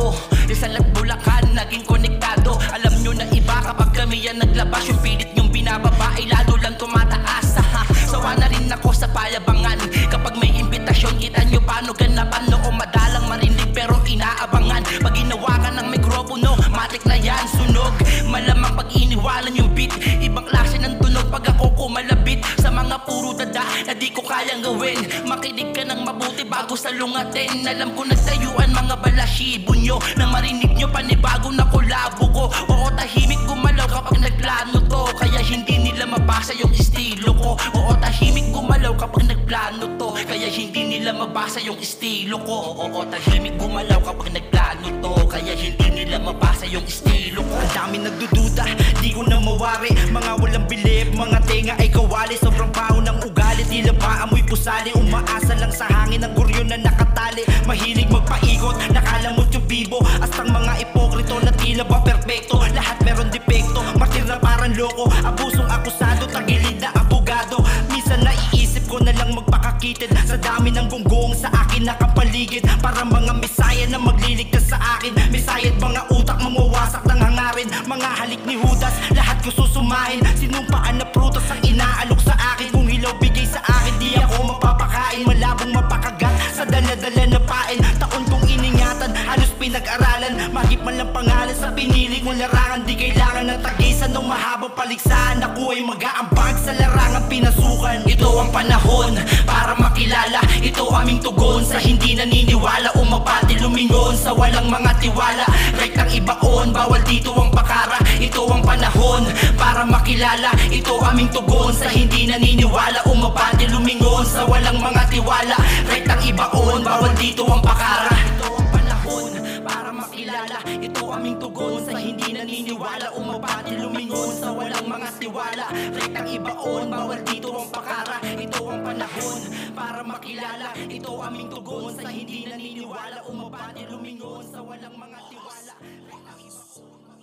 Baguio, Rizal at Bulacan, naging konektado. Alam nyo na iba kapag kami yan naglabas, yung pilit nyong binababa ay lalo lang tumataas. Sawa na rin ako sa payabangan, kapag may imbitasyon kita nyo paano ganapan. Noo madalang marinig pero inaabangan. Pag ginawa ka ng mikropono, matik na yan sunog. Malamang pag iniwalan yung beat, ibang klase ng tunog pag ako kumalabit sa mga puro dada na di ko kayang gawin. Makinig ka ng mabuti bago salungatin. Alam ko nagtayuan mga balasibo nyo, nang marinig nyo panibago na kolabo ko. Oo, tahimik gumalaw kapag nagplano to, kaya hindi nila mabasa yung estilo ko. Oo, tahimik gumalaw kapag nagplano to, kaya hindi nila mabasa yung estilo ko. Oo, tahimik gumalaw kapag nagplano to, kaya hindi nila mabasa yung estilo ko. Ang dami nagdududa, di ko na mawari. Mga walang bilib, mga tenga ay kawali. Sobrang baho ng ugali, tila ba amoy pusali. Umaasa lang sa hangin ng guryo na nakatali. Mahilig magpaikot, nakalamot yung bibo. Astang mga ipokrito na tila ba perfecto. Lahat meron depekto, martir na parang loko. Abusong akusado, tagilid na abogado. Minsan naiisip ko na lang magpakakitid sa dami ng gonggong sa akin nakapaligid. Para mga misaya na magliligtas sa akin. Misayat mga utak, mamawasak ng hangarin. Mga halik ni Judas, lahat ko susumahin. Sinumpaan na prutas ang inaalok sa akin. Kung hilaw bigay sa akin, di ako mapapakain. Malabong mapakagat sa dala-dala na pain. Taon kong iningatan, halos pinag-aralan. Magip man lang pangalan sa pinili kong larangan. Di kailangan ng tagisan ng mahabang paligsahan. Ako ay mag-aambag sa larangan pinasukan. Ito ang panahon para makilala. Ito aming tugon sa hindi naniniwala. Umabati lumingon sa walang mga tiwala. Right ang ibaon, bawal dito ang pakara. Ito ang panahon para makilala. Ito aming tugon sa hindi naniniwala. Umabati lumingon sa walang mga tiwala. Right ang ibaon, bawal dito ang pakara. Ito ang panahon para makilala. Ito aming tugon sa hindi naniniwala. Umabati lumingon sa walang mga tiwala. Right ang ibaon, bawal dito ang pakara. Ito ang panahon para makilala. Ito aming tugon sa hindi naniniwala. Umabati lumingon sa walang mga tiwala. Right ang ibaon.